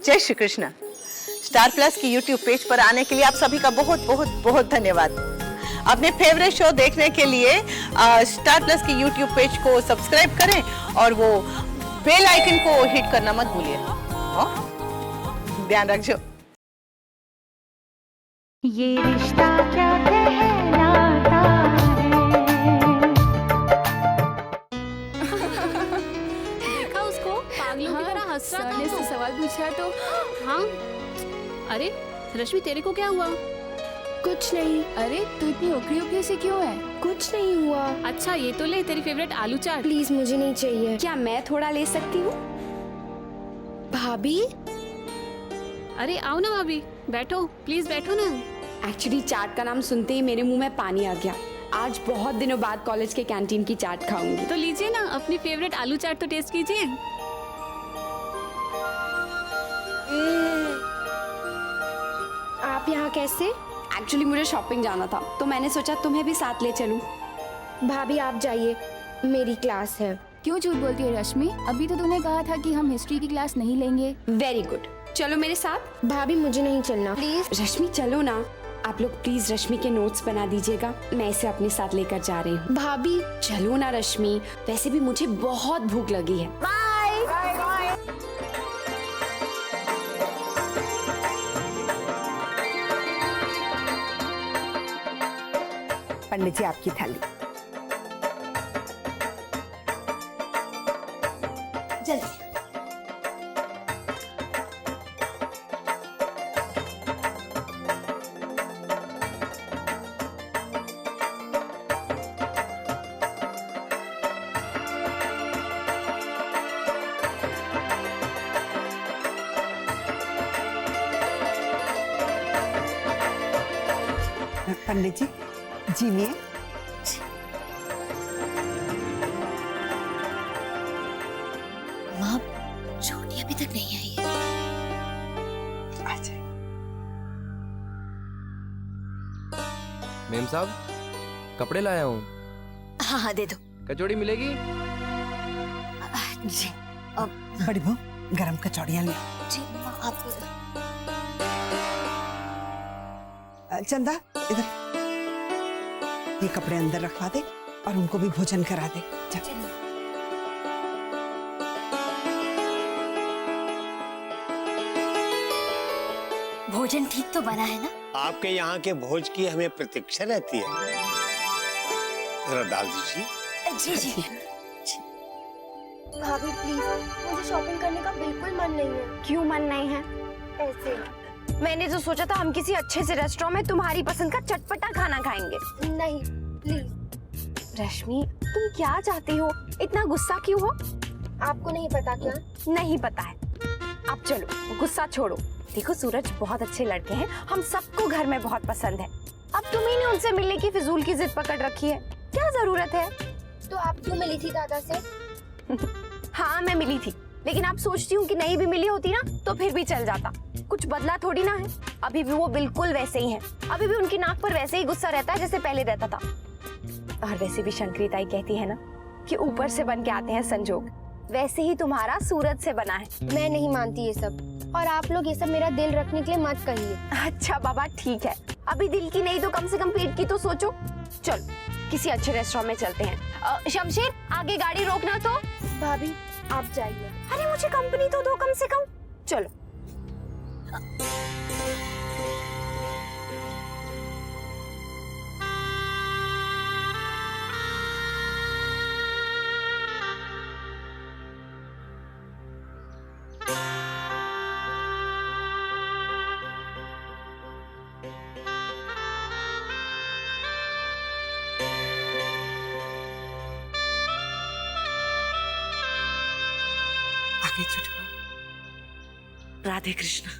जय Shri Krishna. Star plus की YouTube page पर आने के लिए आप सभी का बहुत बहुत बहुत धन्यवाद। अपने फेवरेट शो देखने के लिए स्टार प्लस की यूट्यूब पेज को सब्सक्राइब करें और वो बेल आइकन को हिट करना मत भूलिए। ध्यान रखिए। ये रिश्ता क्या कहलाता है। देखा उसको पागलों की तरह हंस रहा था। सर ने इससे सवाल पूछा तो हाँ। अरे रश्मि, तेरे को क्या हुआ? कुछ नहीं। अरे तू इतनी ओखरी ओखरी से क्यों है? कुछ नहीं हुआ। अच्छा ये तो ले, तेरी फेवरेट आलू चाट। प्लीज मुझे नहीं चाहिए। क्या मैं थोड़ा ले सकती हूँ? भाभी अरे आओ ना भाभी, बैठो, प्लीज बैठो ना। एक्चुअली चाट का नाम सुनते ही मेरे मुंह में पानी आ गया। आज बहुत दिनों बाद कॉलेज के कैंटीन की चाट खाऊंगी। तो लीजिए ना, अपनी फेवरेट आलू चाट तो टेस्ट कीजिए। आप यहाँ कैसे? एक्चुअली मुझे शॉपिंग जाना था तो मैंने सोचा तुम्हें भी साथ ले चलूं। भाभी आप जाइए, मेरी क्लास है। क्यों झूठ बोलती है रश्मि? अभी तो तूने कहा था कि हम हिस्ट्री की क्लास नहीं लेंगे। वेरी गुड, चलो मेरे साथ। भाभी मुझे नहीं चलना प्लीज। रश्मि चलो ना। आप लोग प्लीज रश्मि के नोट्स बना दीजिएगा, मैं इसे अपने साथ लेकर जा रही हूँ। भाभी चलो ना रश्मि, वैसे भी मुझे बहुत भूख लगी है। पंडित जी आपकी थाली। जल्दी। पंडित जी जीनिए। माँ, छोटी अभी तक नहीं आई है। अच्छा मेम साहब, कपड़े लाया हूँ। हाँ हाँ दे दो। कचौड़ी मिलेगी? जी बड़ी बहू गरम कचौड़ियाँ ले। जी माँ, आप चंदा इधर, ये कपड़े अंदर रखवा दे और उनको भी भोजन करा दे। चल। भोजन ठीक तो बना है ना? आपके यहाँ के भोज की हमें प्रतीक्षा रहती है। जरा डाल दीजिए। जी जी। भाभी प्लीज, मुझे शॉपिंग करने का बिल्कुल मन नहीं है। क्यों मन नहीं है? ऐसे मैंने जो सोचा था हम किसी अच्छे से रेस्टोरेंट में तुम्हारी पसंद का चटपटा खाना खाएंगे। नहीं प्लीज। रश्मि तुम क्या चाहती हो? इतना गुस्सा क्यों हो? आपको नहीं पता क्या? नहीं पता है। अब चलो गुस्सा छोड़ो। देखो सूरज बहुत अच्छे लड़के हैं, हम सबको घर में बहुत पसंद है। अब तुम्ही ने उनसे मिलने की फिजूल की जिद पकड़ रखी है, क्या जरूरत है? तो आप क्यों मिली थी दादा से? हाँ मैं मिली थी, लेकिन आप सोचती हूँ कि नहीं भी मिली होती ना तो फिर भी चल जाता। कुछ बदला थोड़ी ना है, अभी भी वो बिल्कुल वैसे ही हैं। अभी भी उनकी नाक पर वैसे ही गुस्सा रहता है जैसे पहले रहता था। और वैसे भी शंकरी ताई कहती है ना कि ऊपर से बन के आते हैं संजोग, वैसे ही तुम्हारा सूरज से बना है। मैं नहीं मानती ये सब, और आप लोग ये सब मेरा दिल रखने के लिए मत कहिए। अच्छा बाबा ठीक है, अभी दिल की नहीं तो कम से कम पेट की तो सोचो। चलो किसी अच्छे रेस्टोरेंट में चलते हैं। शमशेर आगे गाड़ी रोकना तो। भाभी आप जाइए। अरे मुझे कंपनी तो दो कम से कम। चलो। आगे छुटो। राधे कृष्ण।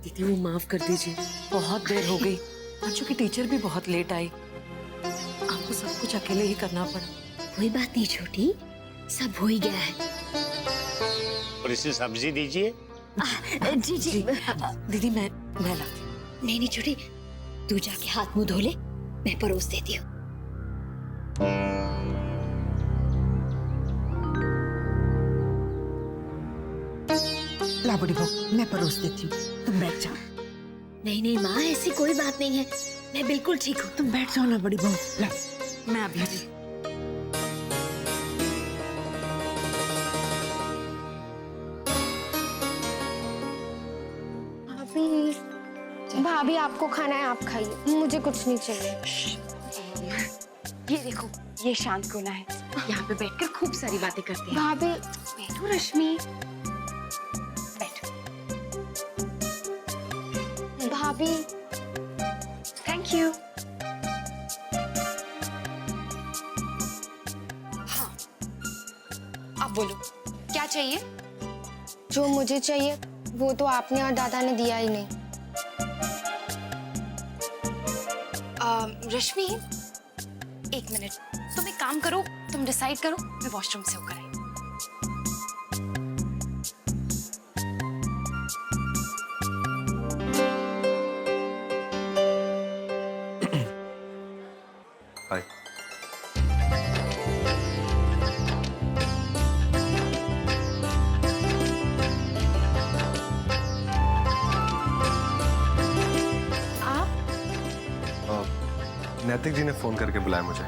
दीदी वो माफ कर दीजिए, बहुत देर हो गई। बच्चों की टीचर भी बहुत लेट आई, आपको सब कुछ अकेले ही करना पड़ा। कोई बात नहीं छोटी, सब हो ही गया है। और इसे सब्जी दीजिए। जी जी। दीदी मैं ला। नहीं नहीं छोटी, तू जाके हाथ मुंह धो ले, मैं परोस देती हूँ। ला बड़ी बहू, मैं परोस देती हूँ, तुम बैठ जाओ। नहीं नहीं माँ, ऐसी कोई बात नहीं है, मैं बिल्कुल ठीक हूँ। तुम बैठ जाओ ना बड़ी बहू। ला, मैं अभी भाभी, भाभी आपको खाना है आप खाइए, मुझे कुछ नहीं चाहिए। ये देखो, ये शांत कोना है, यहाँ पे बैठकर खूब सारी बातें करते हैं। भाभी बैठो रश्मि, बैठो। भाभी थैंक यू। हाँ, अब बोलो क्या चाहिए? जो मुझे चाहिए वो तो आपने और दादा ने दिया ही नहीं। रश्मि, एक मिनट, तुम एक काम करो, तुम डिसाइड करो, मैं वॉशरूम से होकर आई। हाय। नैतिक जी ने फोन करके बुलाया मुझे।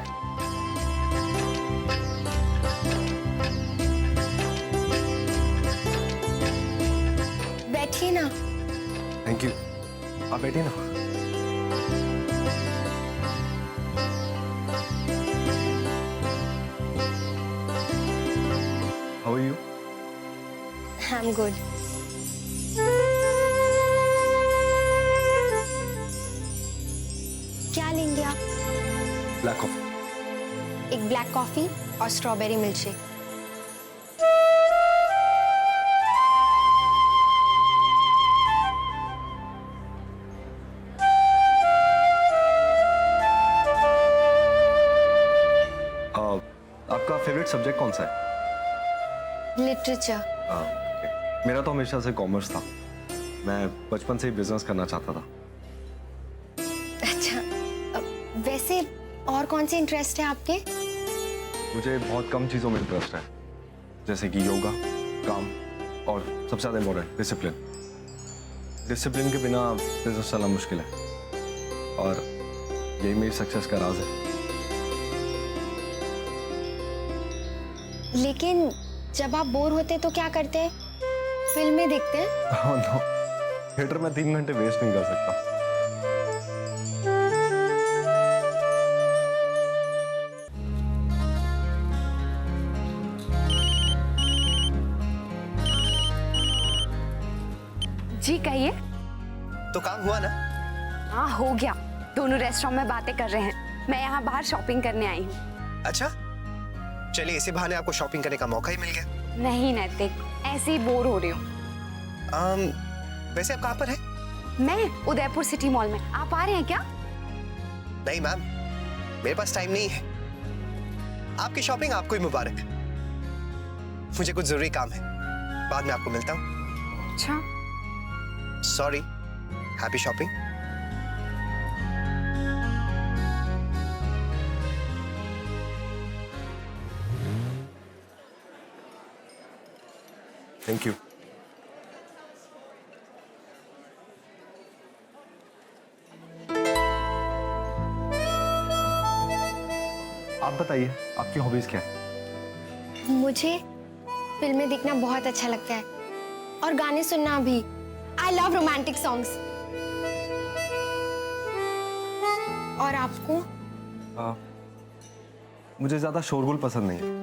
बैठिए ना। थैंक यू, आप बैठिए ना। How are you? I am good. क्या लेंगे आप? Black coffee. एक ब्लैक कॉफी और स्ट्रॉबेरी मिल्कशेक। आपका फेवरेट सब्जेक्ट कौन सा है? लिटरेचर। okay. मेरा तो हमेशा से कॉमर्स था। मैं बचपन से ही बिजनेस करना चाहता था। अच्छा, वैसे और कौन से इंटरेस्ट है आपके? मुझे बहुत कम चीज़ों में इंटरेस्ट है, जैसे कि योगा, काम और सबसे ज़्यादा इम्पोर्टेंट डिसिप्लिन। डिसिप्लिन के बिना बिजनेस चलना मुश्किल है और यही मेरी सक्सेस का राज है। लेकिन जब आप बोर होते तो क्या करते हैं? फिल्में देखते हैं? Oh no, थिएटर में 3 घंटे वेस्ट नहीं कर सकता। जी कहिए। तो काम हुआ ना? हाँ हो गया, दोनों रेस्टोरेंट में बातें कर रहे हैं, मैं यहाँ बाहर शॉपिंग करने आई हूँ। अच्छा, चलिए इसी बहाने आपको शॉपिंग करने का मौका ही मिल गया। नहीं नैतिक, ऐसे ही बोर हो रही हूँ। वैसे आप कहाँ पर हैं? मैं उदयपुर सिटी मॉल में, आप आ रहे हैं क्या? नहीं मैम, मेरे पास टाइम नहीं है। आपकी शॉपिंग आपको ही मुबारक। मुझे कुछ जरूरी काम है, बाद में आपको मिलता हूँ। अच्छा, sorry, happy shopping. Thank you. आप बताइए, आपकी हॉबीज क्या है? मुझे फिल्में देखना बहुत अच्छा लगता है और गाने सुनना भी। I love romantic songs. और आपको? मुझे ज्यादा शोरगुल पसंद नहीं है।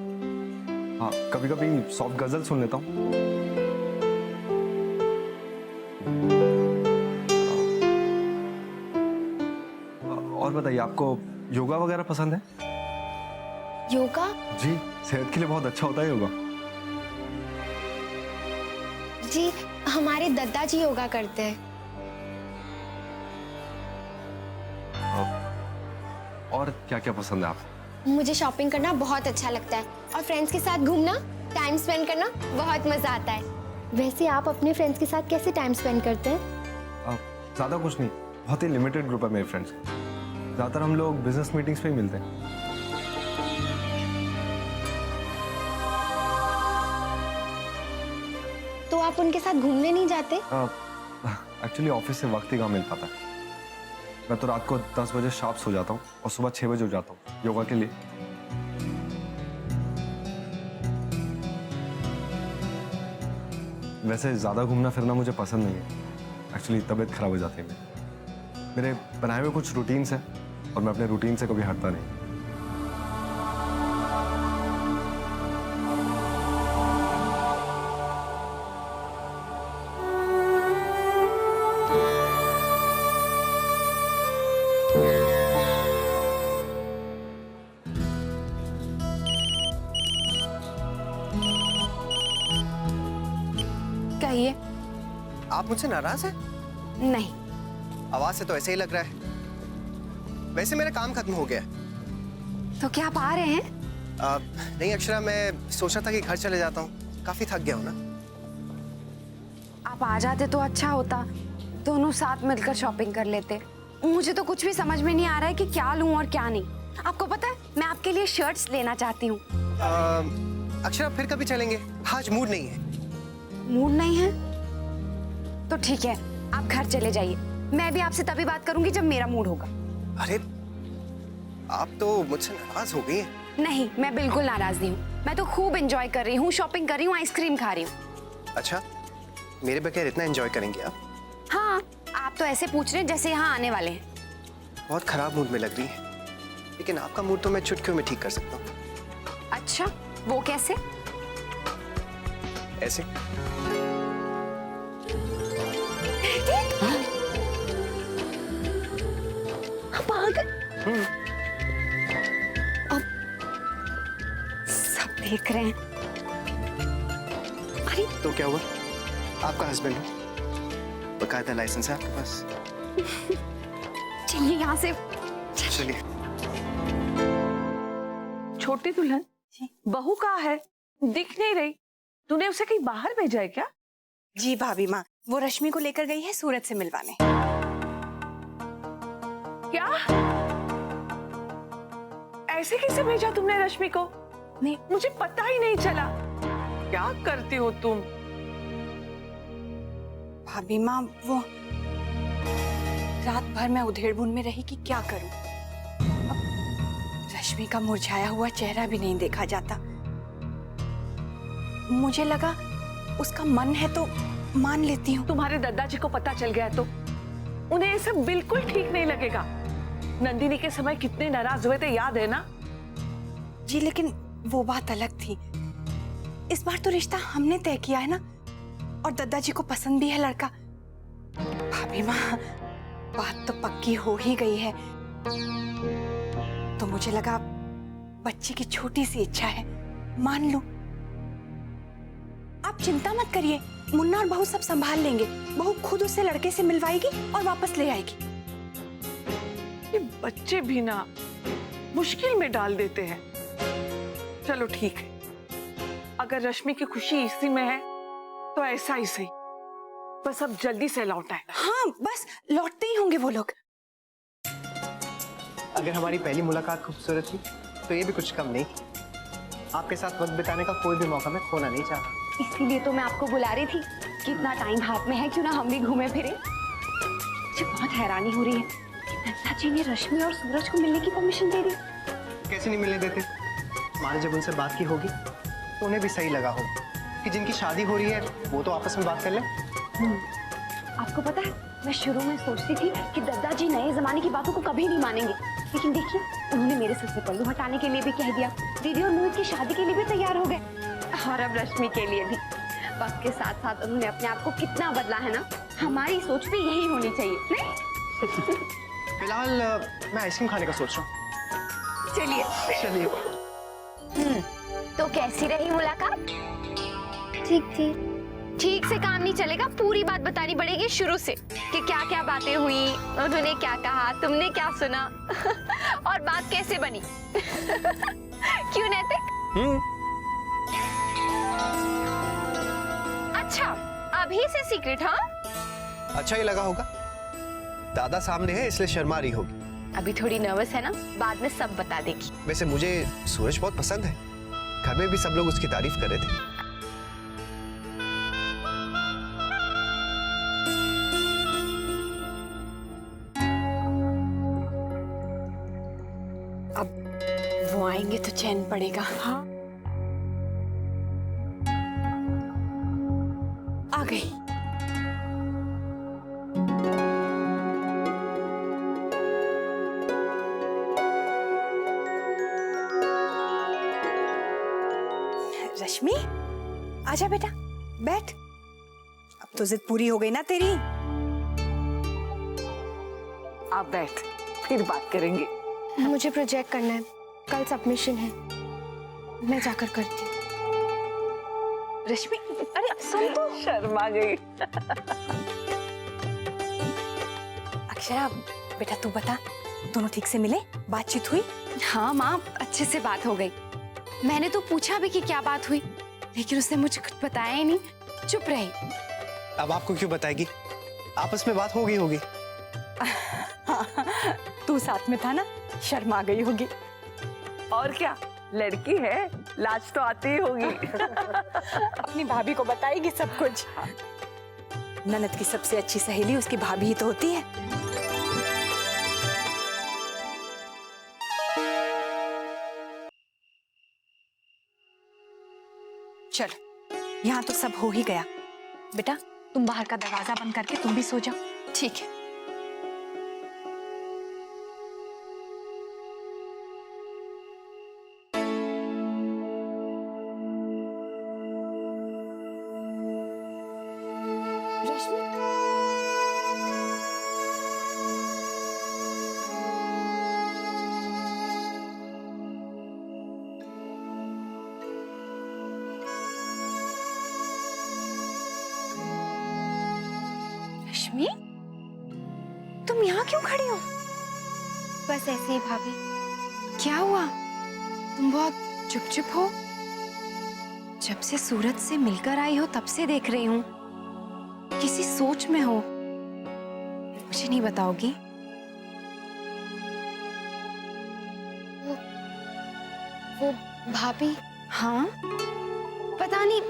हाँ, कभी कभी सॉफ्ट गजल सुन लेता हूँ। और बताइए, आपको योगा वगैरह पसंद है? योगा? जी, सेहत के लिए बहुत अच्छा होता है योगा। जी, हमारे दादाजी योगा करते हैं। और क्या क्या पसंद है आपको? मुझे शॉपिंग करना बहुत अच्छा लगता है और फ्रेंड्स के साथ घूमना, टाइम स्पेंड करना बहुत मजा आता है। वैसे आप अपने फ्रेंड्स के साथ कैसे टाइम स्पेंड करते हैं? ज्यादा कुछ नहीं, बहुत ही लिमिटेड ग्रुप है मेरे फ्रेंड्स। ज़्यादातर हम लोग बिजनेस मीटिंग्स पे ही मिलते हैं। तो आप उनके साथ घूमने नहीं जाते? एक्चुअली ऑफिस से वक्त ही कहाँ मिल पाता है। मैं तो रात को 10 बजे शार्प सो जाता हूँ और सुबह 6 बजे उठ जाता हूँ योगा के लिए। वैसे ज़्यादा घूमना फिरना मुझे पसंद नहीं है। एक्चुअली तबीयत खराब हो जाती है मेरे बनाए हुए कुछ रूटीन्स हैं और मैं अपने रूटीन से कभी हटता नहीं। कहिए। आप मुझसे नाराज हैं? नहीं। आवाज से तो ऐसे ही लग रहा है। वैसे मेरा काम खत्म हो गया है। तो क्या आप आ रहे हैं? नहीं अक्षरा, मैं सोचा था कि घर चले जाता हूँ, काफी थक गया हूँ ना। आप आ जाते तो अच्छा होता, दोनों साथ मिलकर शॉपिंग कर लेते। मुझे तो कुछ भी समझ में नहीं आ रहा है कि क्या लूं और क्या नहीं। आपको पता है मैं आपके लिए शर्ट्स लेना चाहती हूँ। अक्षरा फिर कभी चलेंगे, आज मूड नहीं है। मूड नहीं है तो ठीक है, आप घर चले जाइए। मैं भी आपसे तभी बात करूंगी जब मेरा मूड होगा। अरे आप तो मुझसे नाराज हो गई हैं। नहीं, मैं बिल्कुल नाराज नहीं हूँ। मैं तो खूब एंजॉय कर रही हूँ, शॉपिंग कर रही हूँ, आइसक्रीम खा रही हूँ। अच्छा, मेरे बगैर इतना एंजॉय करेंगे आप? हाँ, आप तो ऐसे पूछ रहे हैं जैसे यहाँ आने वाले हैं। बहुत खराब मूड में लग रही है, लेकिन आपका मूड तो मैं चुटकियों में ठीक कर सकता हूँ। अच्छा, वो कैसे? ऐसे। अब सब देख रहे हैं। अरे तो क्या हुआ? आपका हस्बैंड हो, बकायदा लाइसेंस है आपके पास। चलिए यहाँ से। चलिए। छोटी दुल्हन, बहू कहाँ है? दिख नहीं रही। तूने उसे कहीं बाहर भेजा है क्या? जी भाभी माँ, वो रश्मि को लेकर गई है सूरत से मिलवाने। क्या? ऐसे कैसे भेजा तुमने रश्मि को? नहीं, मुझे पता ही नहीं चला। क्या करती हो तुम? भाभी माँ, वो रात भर मैं उधेड़-बुन में रही कि क्या करूं। अब रश्मि का मुरझाया हुआ चेहरा भी नहीं देखा जाता। मुझे लगा उसका मन है तो मान लेती हूँ। तुम्हारे दादाजी को पता चल गया तो उन्हें ये सब बिल्कुल ठीक नहीं लगेगा। नंदिनी के समय कितने नाराज हुए थे, याद है ना? जी, लेकिन वो बात अलग थी। इस बार तो रिश्ता हमने तय किया है ना, और दादाजी को पसंद भी है लड़का। भाभी माँ, बात तो पक्की हो ही गई है, तो मुझे लगा बच्चे की छोटी सी इच्छा है, मान लूं। आप चिंता मत करिए, मुन्ना और बहू सब संभाल लेंगे। बहू खुद उसे लड़के से मिलवाएगी और वापस ले आएगी। ये बच्चे भी ना मुश्किल में डाल देते हैं। चलो ठीक है, अगर रश्मि की खुशी इसी में है तो ऐसा ही सही। बस अब जल्दी से लौट आए। हाँ, बस लौटते ही होंगे वो लोग। अगर हमारी पहली मुलाकात खूबसूरत थी तो ये भी कुछ कम नहीं। आपके साथ वक्त बिताने का कोई भी मौका मैं खोना नहीं चाहता। इसीलिए तो मैं आपको बुला रही थी। कितना टाइम हाथ में है, क्यों ना हम भी घूमे फिरे। मुझे बहुत हैरानी हो रही है कि दादाजी ने रश्मि और सूरज को मिलने की परमिशन दे दी। कैसे नहीं मिलने देते? हमारे जब उनसे बात की होगी तो उन्हें भी सही लगा होगा कि जिनकी शादी हो रही है वो तो आपस में बात कर ले। आपको पता है, मैं शुरू में सोचती थी कि दादाजी नए जमाने की बातों को कभी नहीं मानेंगे, लेकिन देखिए उन्होंने मेरे सिर से पल्लू हटाने के लिए भी कह दिया। दीदी और मोहित की शादी के लिए भी तैयार हो गए, और अब रश्मि के लिए भी। वक्त के साथ साथ उन्होंने अपने आप को कितना बदला है ना। हमारी सोच भी यही होनी चाहिए, नहीं? फिलहाल मैं आइसक्रीम खाने का सोच रहा हूँ। चलिए। तो कैसी रही मुलाकात? ठीक थी। ठीक से काम नहीं चलेगा, पूरी बात बतानी पड़ेगी शुरू से कि क्या क्या बातें हुई, उन्होंने क्या कहा, तुमने क्या सुना और बात कैसे बनी। क्यों नैतिक? अच्छा, अभी से सीक्रेट? हाँ, अच्छा ही लगा होगा, दादा सामने है इसलिए शर्मा रही होगी। अभी थोड़ी नर्वस है ना, बाद में सब बता देगी। वैसे मुझे सूरज बहुत पसंद है, घर में भी सब लोग उसकी तारीफ कर रहे थे। अब वो आएंगे तो चैन पड़ेगा। हाँ, आ गई। रश्मि, आजा बेटा, बैठ। अब तो जिद पूरी हो गई ना तेरी। आप बैठ, फिर बात करेंगे। मुझे प्रोजेक्ट करना है, कल सबमिशन है, मैं जाकर करती हूँ। रश्मि, अरे सुन तो। शर्मा गई। अक्षरा, बेटा तू बता, दोनों ठीक से मिले, बातचीत हुई? हाँ माँ, अच्छे से बात हो गई। मैंने तो पूछा भी कि क्या बात हुई, लेकिन उसने मुझे कुछ बताया ही नहीं, चुप रही। अब आपको क्यों बताएगी, आपस में बात हो गई होगी। तू साथ में था ना, शर्मा गई होगी। और क्या, लड़की है, लाज तो आती ही होगी। अपनी भाभी को बताएगी सब कुछ। ननद की सबसे अच्छी सहेली उसकी भाभी ही तो होती है। चल, यहाँ तो सब हो ही गया। बेटा तुम बाहर का दरवाजा बंद करके तुम भी सो जाओ। ठीक है। रश्मि, तुम यहाँ क्यों खड़ी हो? बस ऐसे ही भाभी। क्या हुआ? तुम बहुत चुप हो। जब से सूरज से मिलकर आई हो तब से देख रही हूँ, किसी सोच में हो। मुझे नहीं बताओगी? वो भाभी। हाँ, पता नहीं,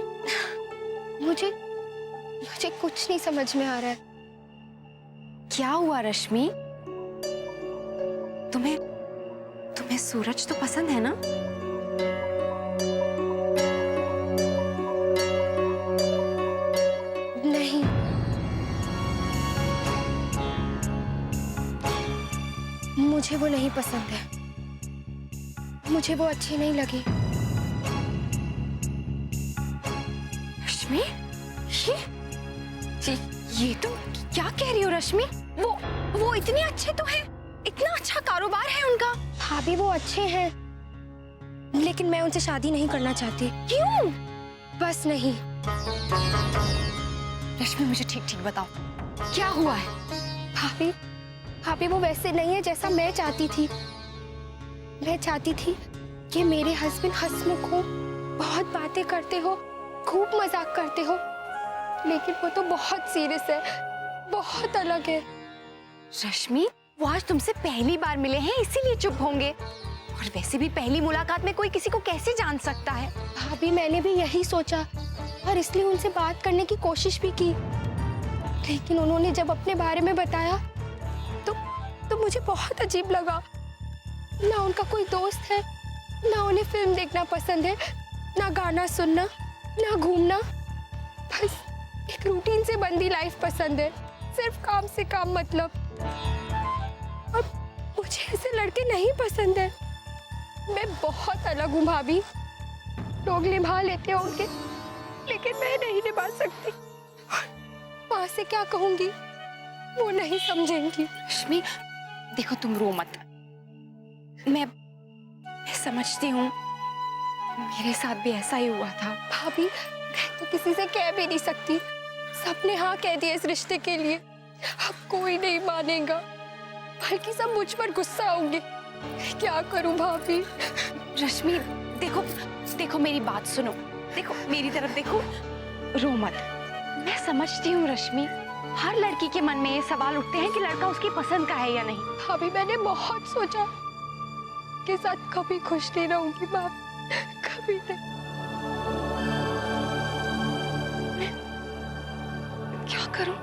मुझे कुछ नहीं समझ में आ रहा है। क्या हुआ रश्मि? तुम्हें सूरज तो पसंद है ना? नहीं, मुझे वो नहीं पसंद है, मुझे वो अच्छी नहीं लगी। रश्मि, ये तुम क्या कह रही हो रश्मि? वो इतने अच्छे तो हैं, इतना अच्छा कारोबार है उनका। भाभी वो अच्छे हैं, लेकिन मैं उनसे शादी नहीं करना चाहती। क्यों? बस नहीं। रश्मि मुझे ठीक बताओ, क्या हुआ है? भाभी वो वैसे नहीं है जैसा मैं चाहती थी। मैं चाहती थी कि मेरे हस्बैंड हंसमुख हो, बहुत बातें करते हो, खूब मजाक करते हो, लेकिन वो तो बहुत सीरियस है, बहुत अलग है। रश्मि, वो आज तुमसे पहली बार मिले हैं इसीलिए चुप होंगे, और वैसे भी पहली मुलाकात में कोई किसी को कैसे जान सकता है? भाभी मैंने भी यही सोचा और इसलिए उनसे बात करने की कोशिश भी की, लेकिन उन्होंने जब अपने बारे में बताया तो मुझे बहुत अजीब लगा। ना उनका कोई दोस्त है, ना उन्हें फिल्म देखना पसंद है, ना गाना सुनना, ना घूमना, बस एक रूटीन से बंधी लाइफ पसंद है, सिर्फ काम से काम मतलब। अब मुझे ऐसे लड़के नहीं पसंद है। मैं बहुत अलग हूँ भाभी, लोग निभा लेते होंगे लेकिन मैं नहीं निभा सकती। वहां से क्या कहूंगी वो नहीं समझेंगी। रश्मि देखो, तुम रो मत। मैं समझती हूँ, मेरे साथ भी ऐसा ही हुआ था। भाभी मैं तो किसी से कह भी नहीं सकती, सबने हाँ कह दिया इस रिश्ते के लिए। अब कोई नहीं मानेगा, बल्कि सब मुझ पर गुस्सा होंगे। क्या करूं भाभी? रश्मि देखो मेरी बात सुनो, देखो मेरी तरफ देखो, रो मत। मैं समझती हूँ रश्मि, हर लड़की के मन में ये सवाल उठते हैं कि लड़का उसकी पसंद का है या नहीं। भाभी मैंने बहुत सोचा के साथ कभी खुश नहीं रहूंगी मैम, कभी नहीं। क्या करूं?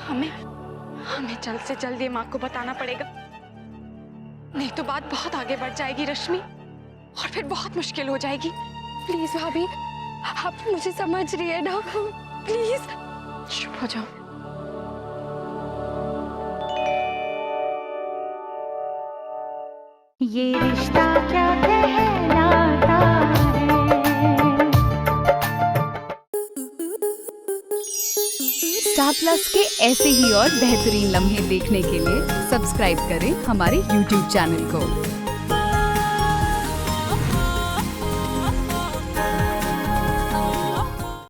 हमें जल्द से जल्द ये माँ को बताना पड़ेगा, नहीं तो बात बहुत आगे बढ़ जाएगी रश्मि, और फिर बहुत मुश्किल हो जाएगी। प्लीज भाभी, आप मुझे समझ रही है ना, प्लीज चुप हो जाओ। ये रिश्ता क्या कहलाता है। स्टार प्लस के ऐसे ही और बेहतरीन लम्हे देखने के लिए सब्सक्राइब करें हमारे YouTube चैनल को।